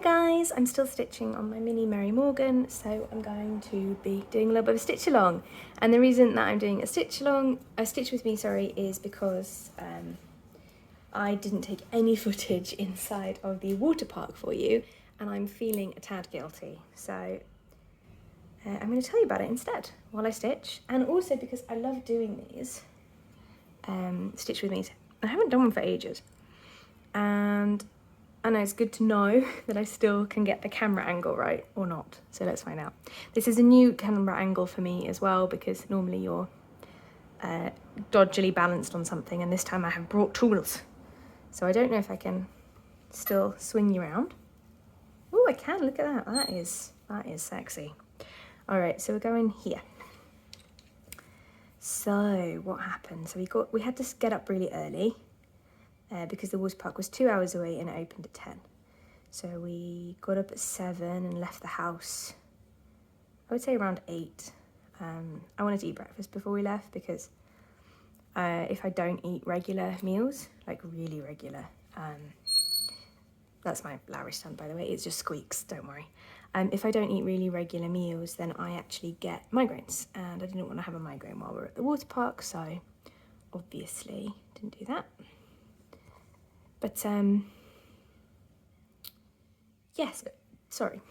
guys, I'm still stitching on my Mini Merry Morgan, so I'm going to be doing a little bit of a stitch along. And the reason that I'm doing a stitch with me, is because I didn't take any footage inside of the water park for you, and I'm feeling a tad guilty. So I'm going to tell you about it instead while I stitch, and also because I love doing these stitch with me. I haven't done one for ages, and I know it's good to know that I still can get the camera angle right or not. So let's find out. This is a new camera angle for me as well, because normally you're dodgily balanced on something, and this time I have brought tools. So I don't know if I can still swing you around. Oh, I can, look at that. That is sexy. All right, so we're going here. So what happened? So we had to get up really early. Because the water park was 2 hours away and it opened at 10. So we got up at 7 and left the house, I would say around 8. I wanted to eat breakfast before we left, because if I don't eat regular meals, like really regular, that's my Larry stand, by the way, it just squeaks, don't worry. If I don't eat really regular meals, then I actually get migraines, and I didn't want to have a migraine while we were at the water park, so obviously didn't do that. But, yes, sorry.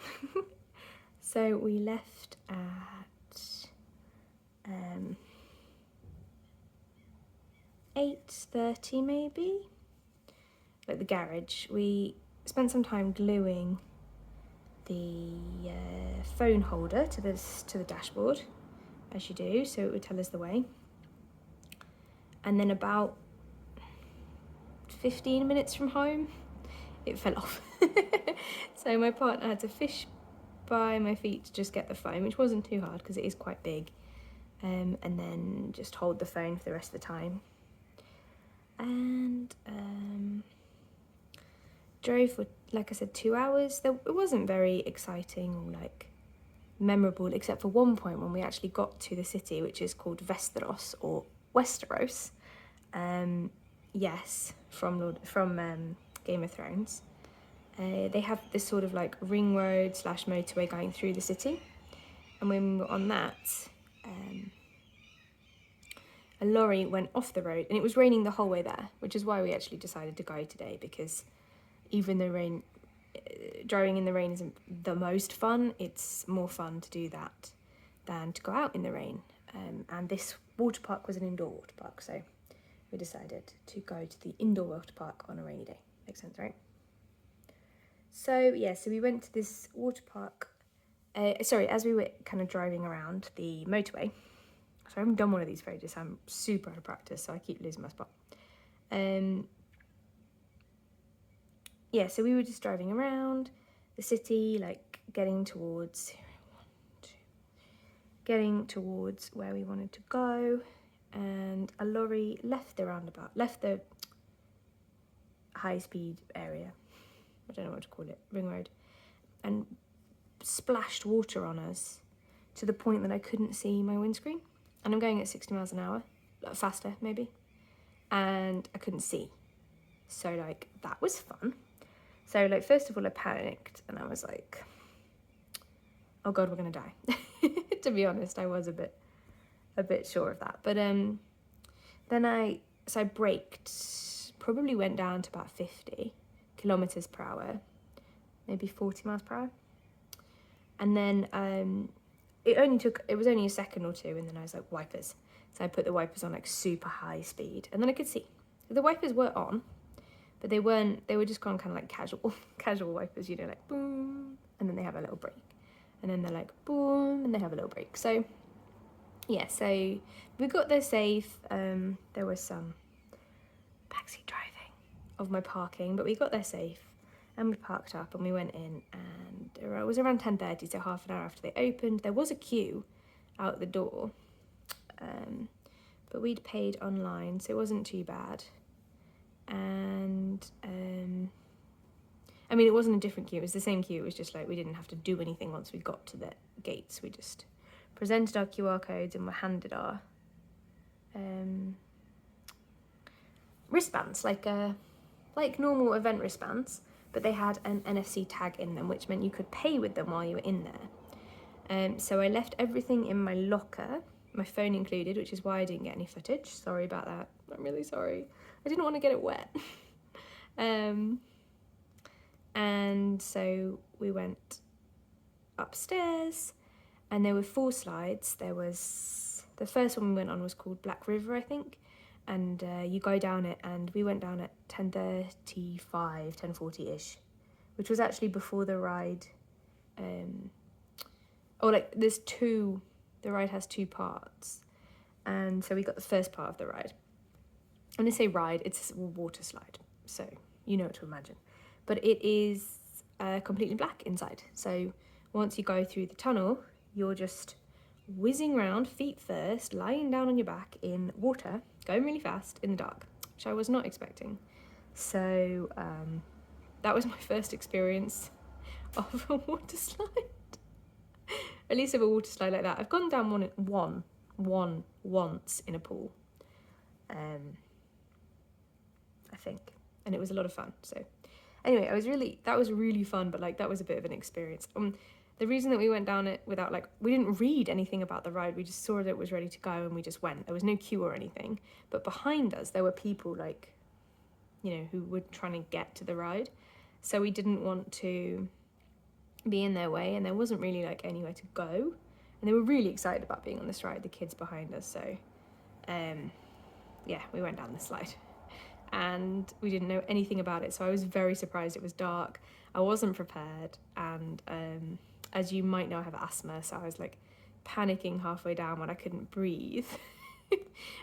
So we left at 8:30 maybe, at the garage. We spent some time gluing the phone holder to the dashboard, as you do, so it would tell us the way. And then about 15 minutes from home, it fell off. So my partner had to fish by my feet to just get the phone, which wasn't too hard because it is quite big, and then just hold the phone for the rest of the time. And drove for, like I said, 2 hours. It wasn't very exciting or like memorable, except for one point when we actually got to the city, which is called Westeros or Westeros. Yes, from Game of Thrones. They have this sort of like ring road / motorway going through the city, and when we were on that, a lorry went off the road, and it was raining the whole way there, which is why we actually decided to go today, because even though driving in the rain isn't the most fun, it's more fun to do that than to go out in the rain. And this water park was an indoor water park, so we decided to go to the indoor water park on a rainy day. Makes sense, right? So yeah, so we went to this water park, as we were kind of driving around the motorway. So I haven't done one of these for ages, I'm super out of practice, so I keep losing my spot. Yeah, so we were just driving around the city, like getting towards where we wanted to go, and a lorry left the high-speed area, I don't know what to call it, ring road, and splashed water on us to the point that I couldn't see my windscreen. And I'm going at 60 miles an hour, faster maybe, and I couldn't see. So like, that was fun. So like, first of all I panicked, and I was like, oh god, we're gonna die. To be honest, I was a bit sure of that. But then I braked, probably went down to about 50 kilometers per hour, maybe 40 miles per hour. And then it was only a second or two, and then I was like, wipers. So I put the wipers on like super high speed, and then I could see. The wipers were on, but they were just kind of like casual wipers, you know, like boom, and then they have a little break. And then they're like boom, and they have a little break. So yeah, so we got there safe. There was some backseat driving of my parking, but we got there safe, and we parked up and we went in, and it was around 10:30, so half an hour after they opened. There was a queue out the door, but we'd paid online, so it wasn't too bad. And I mean, it wasn't a different queue, it was the same queue. It was just like, we didn't have to do anything once we got to the gates. We just presented our QR codes and were handed our wristbands, like normal event wristbands, but they had an NFC tag in them, which meant you could pay with them while you were in there. So I left everything in my locker, my phone included, which is why I didn't get any footage. Sorry about that. I'm really sorry. I didn't want to get it wet. And so we went upstairs, and there were 4 slides. There was, the first one we went on was called Black River, I think, and you go down it, and we went down at 10:35, 10:40-ish, which was actually before the ride. The ride has 2 parts, and so we got the first part of the ride. When I say ride, it's a water slide, so you know what to imagine. But it is completely black inside, so once you go through the tunnel, you're just whizzing around, feet first, lying down on your back in water, going really fast in the dark, which I was not expecting. So that was my first experience of a water slide. At least of a water slide like that. I've gone down one once in a pool, I think, and it was a lot of fun. So anyway, that was really fun, but like that was a bit of an experience. The reason that we went down it without, like, we didn't read anything about the ride, we just saw that it was ready to go and we just went. There was no queue or anything, but behind us there were people, like, you know, who were trying to get to the ride, so we didn't want to be in their way, and there wasn't really like anywhere to go, and they were really excited about being on this ride, the kids behind us. So yeah, we went down the slide and we didn't know anything about it, so I was very surprised. It was dark, I wasn't prepared, and as you might know, I have asthma, so I was like panicking halfway down when I couldn't breathe.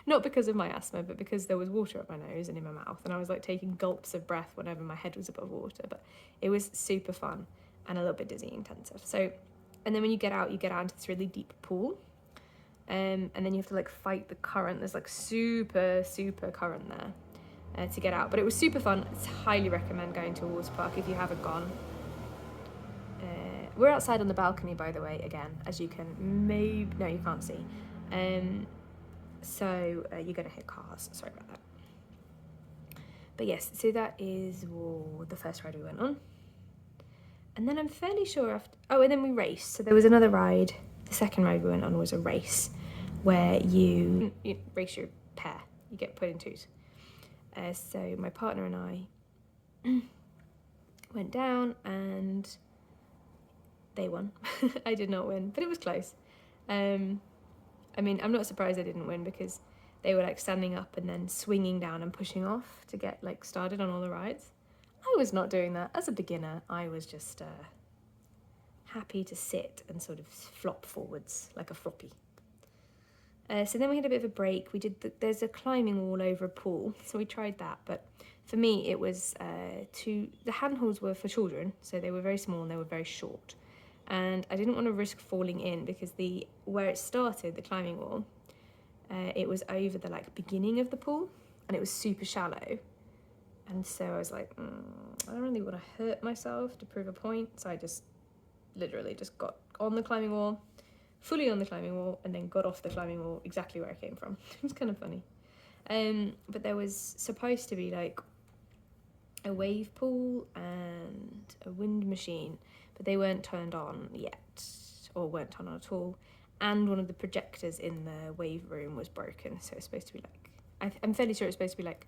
Not because of my asthma, but because there was water up my nose and in my mouth, and I was like taking gulps of breath whenever my head was above water. But it was super fun and a little bit dizzy intensive. So, and then when you get out into this really deep pool, and then you have to like fight the current. There's like super current there to get out, but it was super fun. I highly recommend going to a water park if you haven't gone. We're outside on the balcony, by the way, again, as you can no, you can't see. So you're going to hit cars, sorry about that. But yes, so that is the first ride we went on. And then I'm fairly sure and then we raced. So there was another ride. The second ride we went on was a race where you race your pair. You get put in 2s. So my partner and I went down and they won. I did not win, but it was close. I mean, I'm not surprised I didn't win, because they were like standing up and then swinging down and pushing off to get like started on all the rides. I was not doing that. As a beginner, I was just happy to sit and sort of flop forwards like a floppy. So then we had a bit of a break. We did there's a climbing wall over a pool, so we tried that. But for me, it was the handholds were for children, so they were very small and they were very short. And I didn't want to risk falling in, because where it started, the climbing wall, it was over the like beginning of the pool, and it was super shallow. And so I was like, I don't really want to hurt myself to prove a point. So I just literally just got on the climbing wall, fully on the climbing wall, and then got off the climbing wall exactly where I came from. It was kind of funny. But there was supposed to be like a wave pool and a wind machine, but they weren't turned on yet, or weren't turned on at all. And one of the projectors in the wave room was broken, so it's supposed to be like, I'm fairly sure it's supposed to be like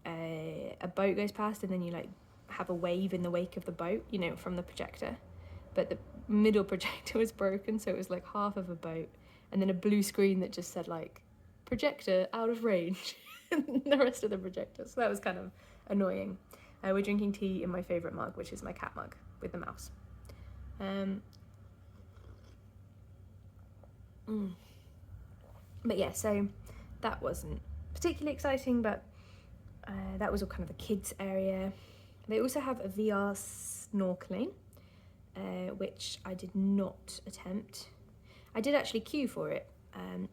a boat goes past and then you like have a wave in the wake of the boat, you know, from the projector. But the middle projector was broken, so it was like half of a boat, and then a blue screen that just said like projector out of range and the rest of the projector. So that was kind of annoying. We're drinking tea in my favourite mug, which is my cat mug with the mouse. But yeah, so that wasn't particularly exciting, but that was all kind of the kids area. They also have a VR snorkeling, which I did not attempt. I did actually queue for it.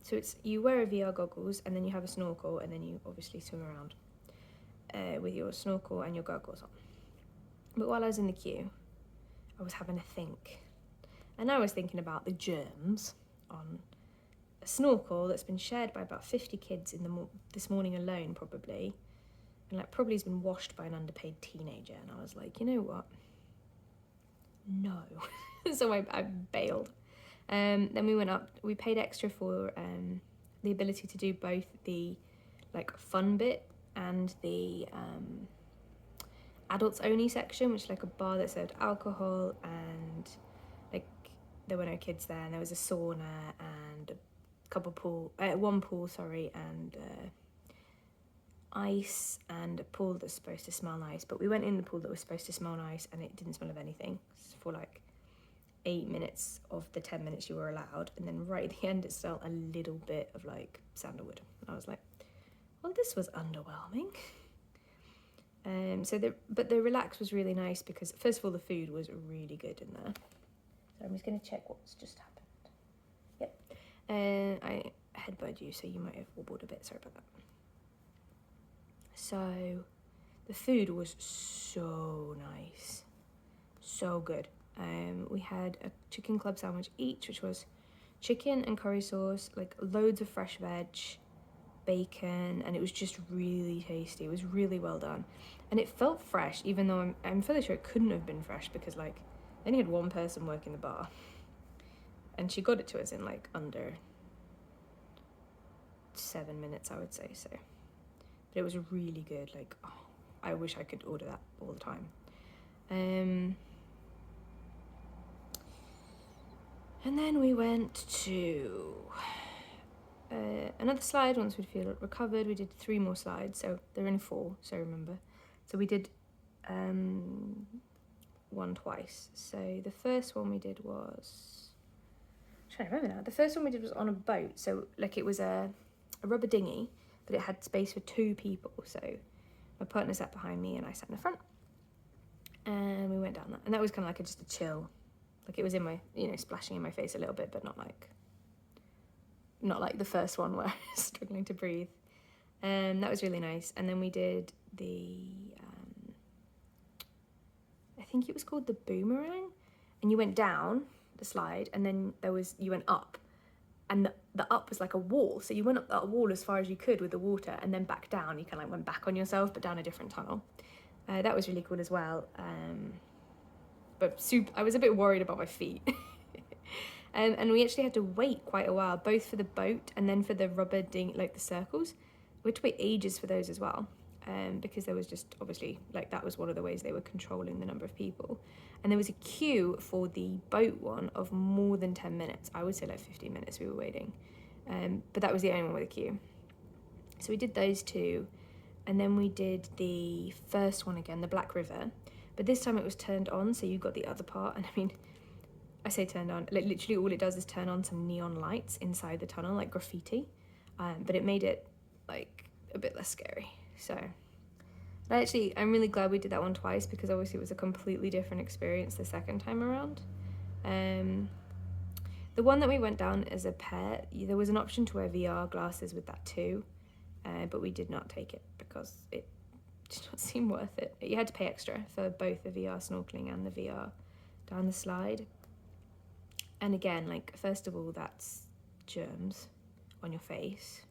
So you wear a VR goggles and then you have a snorkel, and then you obviously swim around with your snorkel and your goggles on. But while I was in the queue, I was having a think. And I was thinking about the germs on a snorkel that's been shared by about 50 kids this morning alone, probably. and like probably has been washed by an underpaid teenager. And I was like, you know what? No. So I bailed. Then we went up. We paid extra for the ability to do both the like fun bit and the adults only section, which is like a bar that served alcohol, and like there were no kids there, and there was a sauna and a couple one pool, and ice, and a pool that's supposed to smell nice. But we went in the pool that was supposed to smell nice, and it didn't smell of anything for like 8 minutes of the 10 minutes you were allowed, and then right at the end it smelled a little bit of like sandalwood. I was like, well, this was underwhelming. But the relax was really nice because first of all the food was really good in there. So I'm just going to check what's just happened. Yep. I headbutted you, so you might have wobbled a bit. Sorry about that. So the food was so nice, so good. We had a chicken club sandwich each, which was chicken and curry sauce, like loads of fresh veg, bacon, and it was just really tasty. It was really well done, and it felt fresh, even though I'm fairly sure it couldn't have been fresh because like I only had one person working the bar, and she got it to us in like under 7 minutes, I would say. So, but it was really good. Like, oh, I wish I could order that all the time. And then we went to another slide. Once we'd feel recovered, we did 3 more slides. So they're in 4, so remember. So we did one twice. So the first one we did was, I'm trying to remember now. The first one we did was on a boat. So like it was a rubber dinghy, but it had space for 2 people. So my partner sat behind me and I sat in the front. And we went down that. And that was kind of like just a chill. Like it was in my, splashing in my face a little bit, but not like the first one where I was struggling to breathe. That was really nice. And then we did the, I think it was called the boomerang. And you went down the slide, and then you went up. And the up was like a wall. So you went up that wall as far as you could with the water, and then back down. You kind of like went back on yourself, but down a different tunnel. That was really cool as well. But I was a bit worried about my feet. And we actually had to wait quite a while, both for the boat and then for the rubber ding, like the circles. We had to wait ages for those as well, because there was just obviously, like that was one of the ways they were controlling the number of people. And there was a queue for the boat one of more than 10 minutes. I would say like 15 minutes we were waiting. But that was the only one with a queue. So we did those 2. And then we did the first one again, the Black River. But this time it was turned on, so you got the other part. And I mean, I say turned on, like literally all it does is turn on some neon lights inside the tunnel, like graffiti. But it made it like a bit less scary. So I'm really glad we did that one twice, because obviously it was a completely different experience the second time around. The one that we went down as a pair, there was an option to wear VR glasses with that too. But we did not take it because it did not seem worth it. You had to pay extra for both the VR snorkeling and the VR down the slide. And again, like, first of all, that's germs on your face.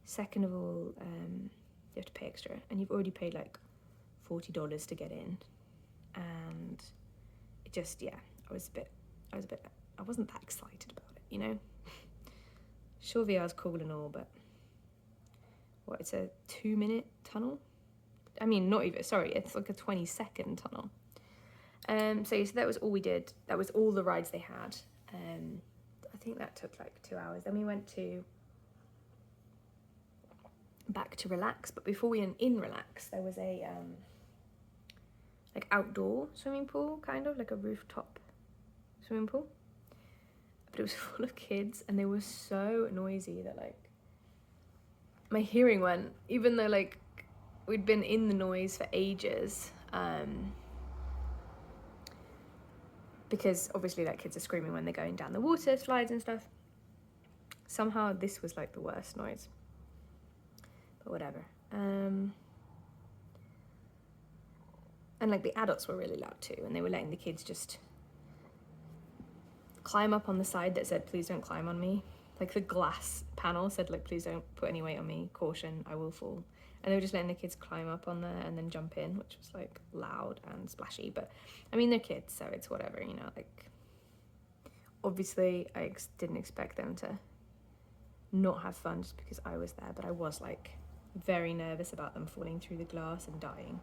Second of all, you have to pay extra, and you've already paid like $40 to get in. And it just, I wasn't that excited about it, Sure, VR's cool and all, but it's a 2-minute tunnel? I mean, not even, sorry, it's like a 20-second tunnel. So that was all we did. That was all the rides they had. I think that took like 2 hours. Then we went back to relax, but before we went in relax, there was a like outdoor swimming pool, kind of like a rooftop swimming pool. But it was full of kids, and they were so noisy that like my hearing went, even though like we'd been in the noise for ages, because obviously like kids are screaming when they're going down the water slides and stuff. Somehow this was like the worst noise, but whatever. And like the adults were really loud too, and they were letting the kids just climb up on the side that said, "Please don't climb on me." Like the glass panel said, like, "Please don't put any weight on me, caution, I will fall." And they were just letting the kids climb up on there and then jump in, which was like loud and splashy. But I mean, they're kids, so it's whatever, you know, like obviously I didn't expect them to not have fun just because I was there, but I was like very nervous about them falling through the glass and dying.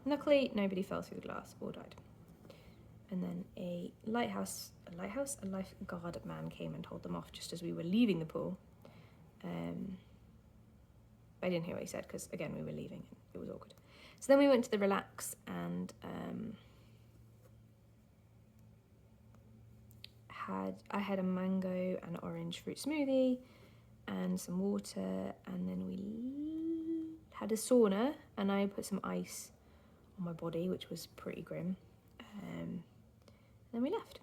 Luckily nobody fell through the glass or died. And then a lifeguard man came and told them off just as we were leaving the pool. I didn't hear what he said because again we were leaving and it was awkward. So then we went to the relax and I had a mango and orange fruit smoothie and some water, and then we had a sauna and I put some ice on my body, which was pretty grim. Then we left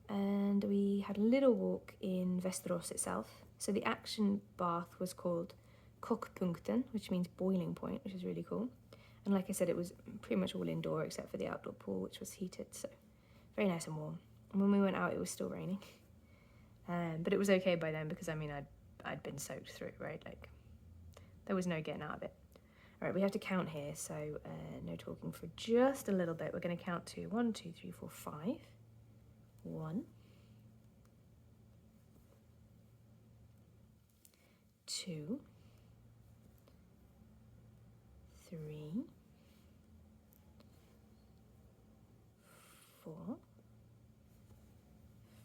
and we had a little walk in Västerås itself. So the action bath was called Kokpunkten, which means boiling point, which is really cool. And like I said, it was pretty much all indoor except for the outdoor pool, which was heated, so very nice and warm. And when we went out, it was still raining, but it was okay by then because I mean I'd been soaked through, right? Like there was no getting out of it. All right, we have to count here, so no talking for just a little bit. We're going to count to 1, 2, 3, 4, 5. 1, 2, 3, 4,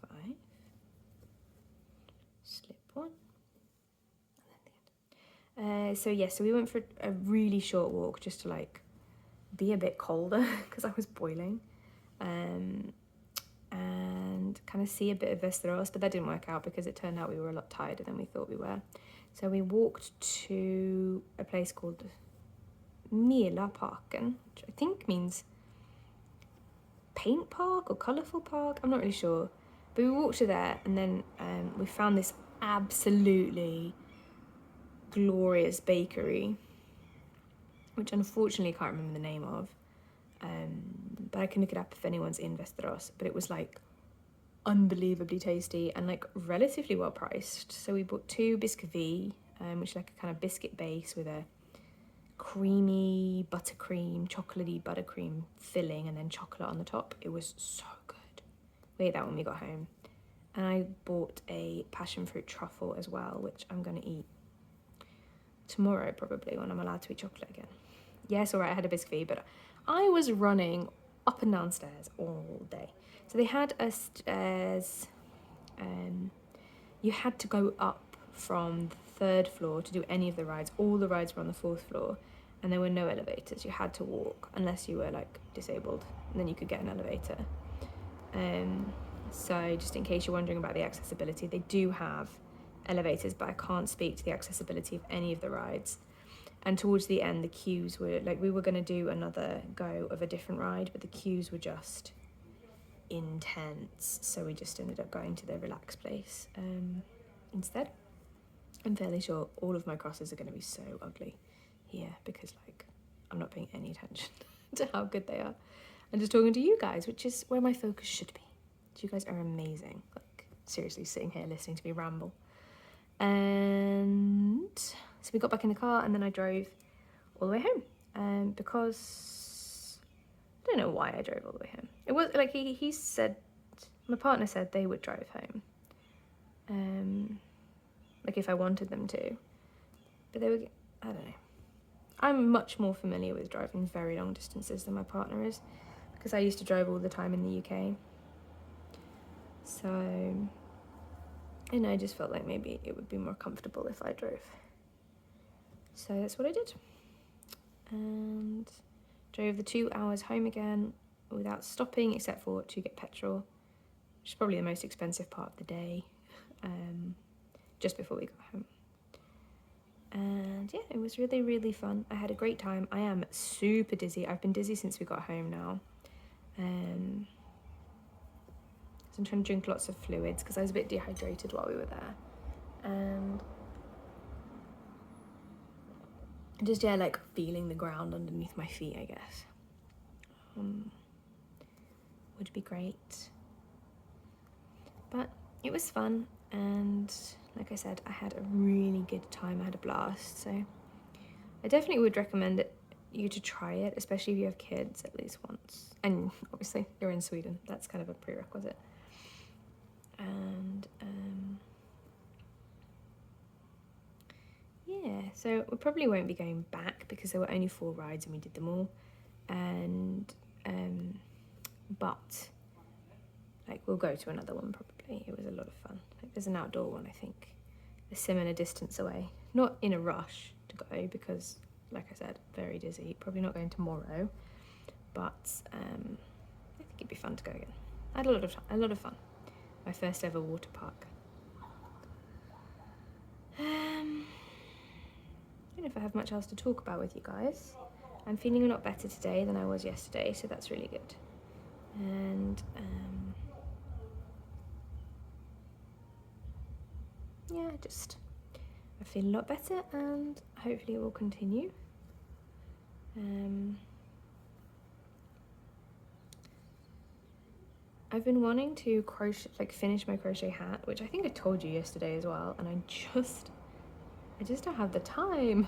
5, slip 1, and then the end. So we went for a really short walk just to like be a bit colder because I was boiling, and kind of see a bit of Västerås, but that didn't work out because it turned out we were a lot tireder than we thought we were. So we walked to a place called Parken, which I think means paint park or colourful park, I'm not really sure. But we walked to there and then we found this absolutely glorious bakery, which unfortunately I can't remember the name of, but I can look it up if anyone's in Västerås. But it was like unbelievably tasty and like relatively well priced. So we bought 2 biscuits, which is like a kind of biscuit base with a creamy buttercream, chocolatey buttercream filling and then chocolate on the top. It was so good. We ate that when we got home. And I bought a passion fruit truffle as well, which I'm going to eat tomorrow probably when I'm allowed to eat chocolate again. Yes, all right, I had a biscuit, but I was running up and down stairs all day. So they had a stairs, you had to go up from the 3rd floor to do any of the rides. All the rides were on the 4th floor and there were no elevators. You had to walk unless you were like disabled, and then you could get an elevator. So just in case you're wondering about the accessibility, they do have elevators, but I can't speak to the accessibility of any of the rides. And towards the end, the queues were like, we were going to do another go of a different ride, but the queues were just intense, so we just ended up going to the relax place instead. I'm fairly sure all of my crosses are going to be so ugly here because like I'm not paying any attention to how good they are. I'm just talking to you guys, which is where my focus should be. You guys are amazing, like seriously sitting here listening to me ramble. And so we got back in the car and then I drove all the way home, because I don't know why I drove all the way home. It was like he said, my partner said they would drive home, like if I wanted them to, but they were, I don't know. I'm much more familiar with driving very long distances than my partner is because I used to drive all the time in the UK. So, and I just felt like maybe it would be more comfortable if I drove. So that's what I did. And drove the 2 hours home again without stopping except for to get petrol, which is probably the most expensive part of the day, just before we got home. And yeah, it was really, really fun. I had a great time. I am super dizzy. I've been dizzy since we got home now. So I'm trying to drink lots of fluids because I was a bit dehydrated while we were there. And just, yeah, like feeling the ground underneath my feet, I guess. Would be great. But it was fun, and like I said, I had a really good time. I had a blast, so I definitely would recommend you to try it, especially if you have kids, at least once. And obviously you're in Sweden, that's kind of a prerequisite. And yeah, so we probably won't be going back because there were only 4 rides and we did them all. And but like we'll go to another one probably. It was a lot of fun. Like there's an outdoor one, I think, a similar distance away. Not in a rush to go because, like I said, very dizzy. Probably not going tomorrow, but I think it'd be fun to go again. I had a lot of fun. My first ever water park. I don't know if I have much else to talk about with you guys. I'm feeling a lot better today than I was yesterday, so that's really good. And yeah, I feel a lot better, and hopefully it will continue. I've been wanting to finish my crochet hat, which I think I told you yesterday as well, and I just don't have the time.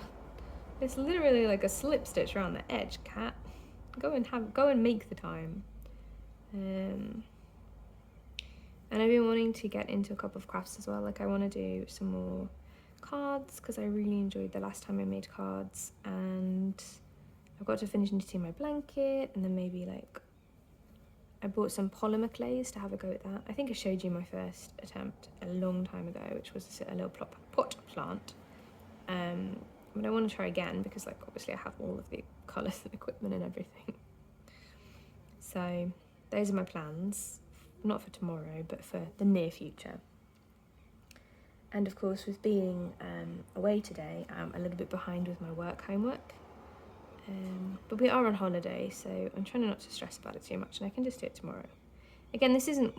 It's literally like a slip stitch around the edge, cat. Go and make the time. And I've been wanting to get into a couple of crafts as well. Like I want to do some more cards because I really enjoyed the last time I made cards, and I've got to finish knitting my blanket, and then maybe like I bought some polymer clays to have a go at that. I think I showed you my first attempt a long time ago, which was a little pot plant. But I want to try again because like obviously I have all of the colours and equipment and everything. So those are my plans, not for tomorrow, but for the near future. And of course, with being away today, I'm a little bit behind with my homework. But we are on holiday, so I'm trying not to stress about it too much, and I can just do it tomorrow. Again, this isn't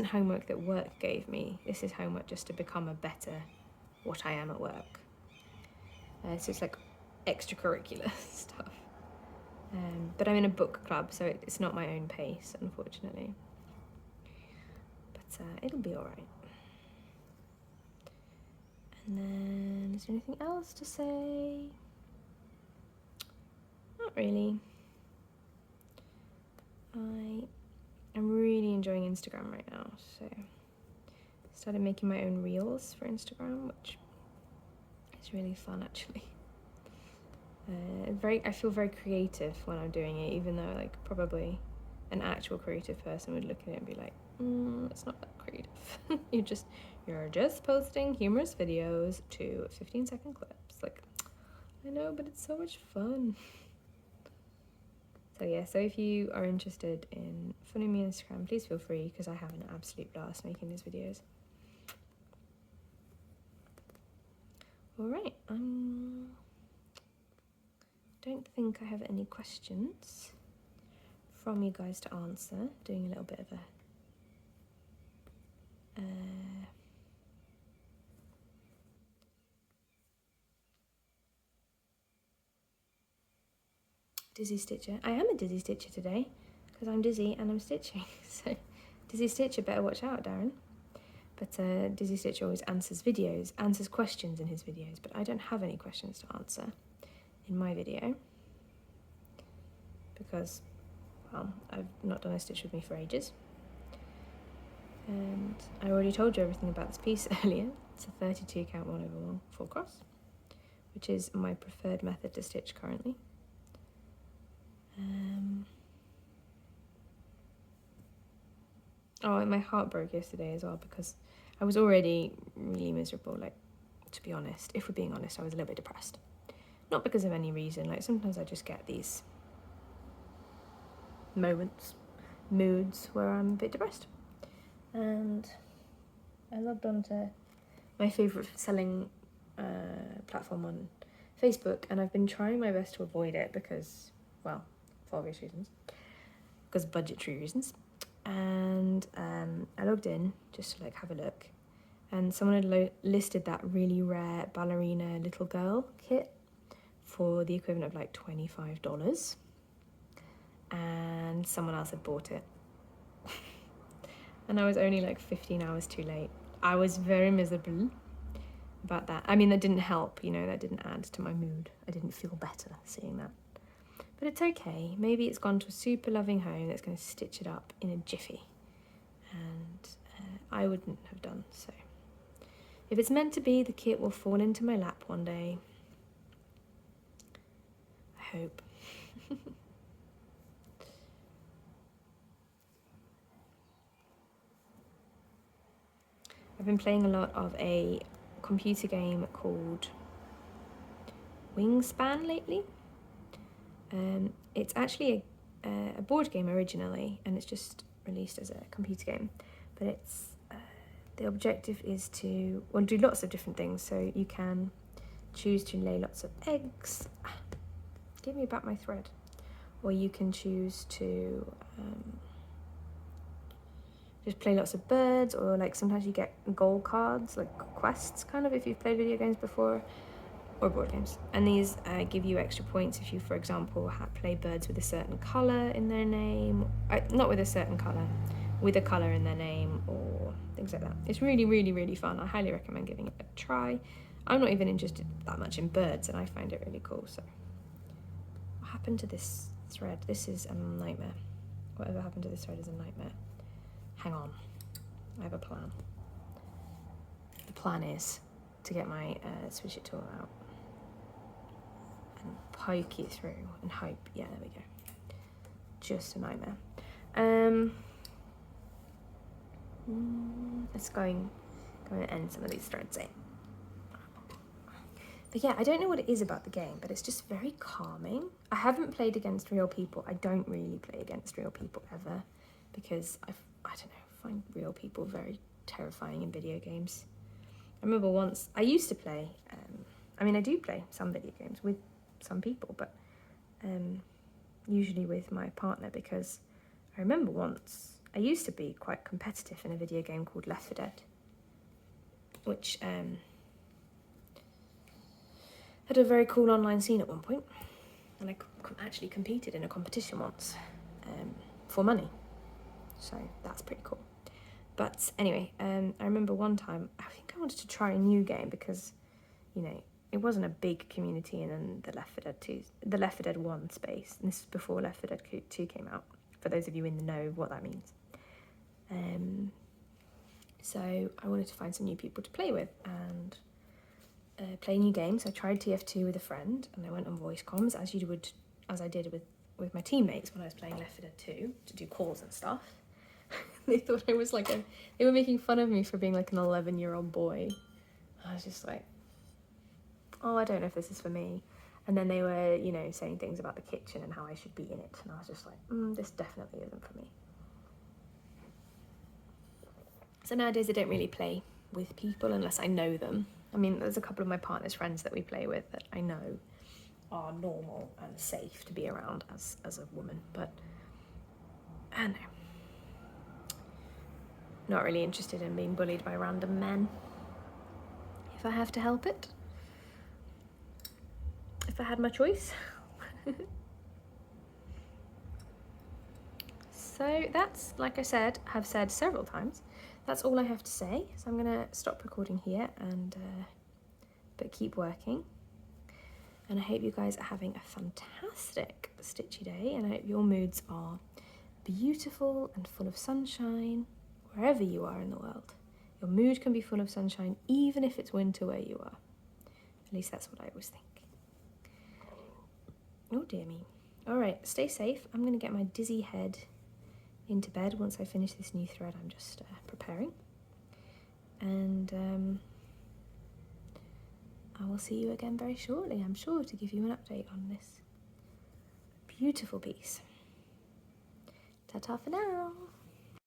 homework that work gave me. This is homework just to become a better what I am at work. So it's like extracurricular stuff. But I'm in a book club, so it's not my own pace, unfortunately. But it'll be all right. And then, is there anything else to say? Not really. I am really enjoying Instagram right now, so I started making my own reels for Instagram, which is really fun actually. I feel very creative when I'm doing it, even though like probably an actual creative person would look at it and be like, it's not that creative. You're just posting humorous videos to 15-second clips. Like, I know, but it's so much fun. So yeah, so if you are interested in following me on Instagram, please feel free, because I have an absolute blast making these videos. Alright, don't think I have any questions from you guys to answer. Doing a little bit of a dizzy stitcher. I am a dizzy stitcher today because I'm dizzy and I'm stitching. So dizzy stitcher, better watch out, Darren. But dizzy stitcher always answers questions in his videos, but I don't have any questions to answer in my video because, well, I've not done a stitch with me for ages. And I already told you everything about this piece earlier. It's a 32 count 1/1 full cross, which is my preferred method to stitch currently. Oh, and my heart broke yesterday as well because I was already really miserable. Like, to be honest, if we're being honest, I was a little bit depressed. Not because of any reason. Like, sometimes I just get these moods where I'm a bit depressed. And I logged on to my favourite selling platform on Facebook, and I've been trying my best to avoid it because, well, for obvious reasons, because budgetary reasons. And I logged in just to like have a look, and someone had listed that really rare ballerina little girl kit for the equivalent of like $25, and someone else had bought it. And I was only like 15 hours too late. I was very miserable, about that. I mean, that didn't help, you know, that didn't add to my mood. I didn't feel better seeing that. But it's okay. Maybe it's gone to a super loving home that's going to stitch it up in a jiffy. And I wouldn't have done so. If it's meant to be, the kit will fall into my lap one day. I hope. I've been playing a lot of a computer game called Wingspan lately. It's actually a board game originally, and it's just released as a computer game. But it's the objective is to do lots of different things. So you can choose to lay lots of eggs. Give me back my thread. Or you can choose to just play lots of birds, or like sometimes you get goal cards, like quests kind of, if you've played video games before, or board games. And these give you extra points if you, for example, play birds with a certain colour in their name. Not with a certain colour, with a colour in their name, or things like that. It's really, really, really fun. I highly recommend giving it a try. I'm not even interested that much in birds, and I find it really cool. So what happened to this thread? This is a nightmare. Whatever happened to this thread is a nightmare. Hang on, I have a plan. The plan is to get my switch it tool out and poke it through and hope, yeah, there we go. Just a nightmare. Let's go and end some of these threads in. But yeah, I don't know what it is about the game, but it's just very calming. I haven't played against real people. I don't really play against real people ever, because I don't know, find real people very terrifying in video games. I remember once, I used to play, I do play some video games with some people, but usually with my partner, because I remember once, I used to be quite competitive in a video game called Left 4 Dead, which had a very cool online scene at one point, and I actually competed in a competition once for money. So that's pretty cool. But anyway, I remember one time, I think I wanted to try a new game because, you know, it wasn't a big community in the Left 4 Dead 2, the Left 4 Dead 1 space. And this is before Left 4 Dead 2 came out, for those of you in the know what that means. So I wanted to find some new people to play with and play new games. I tried TF2 with a friend, and I went on voice comms, as I did with my teammates when I was playing Left 4 Dead 2, to do calls and stuff. They thought I was they were making fun of me for being like an 11-year-old boy. I was just like, oh, I don't know if this is for me. And then they were, you know, saying things about the kitchen and how I should be in it. And I was just like, this definitely isn't for me. So nowadays I don't really play with people unless I know them. I mean, there's a couple of my partner's friends that we play with that I know are normal and safe to be around as a woman. But I don't know. Not really interested in being bullied by random men. If I have to help it. If I had my choice. So that's, like I said, have said several times, that's all I have to say. So I'm gonna stop recording here and but keep working. And I hope you guys are having a fantastic stitchy day, and I hope your moods are beautiful and full of sunshine wherever you are in the world. Your mood can be full of sunshine even if it's winter where you are. At least that's what I always think. Oh dear me. All right, stay safe. I'm gonna get my dizzy head into bed once I finish this new thread I'm just preparing. And I will see you again very shortly, I'm sure, to give you an update on this beautiful piece. Ta-ta for now.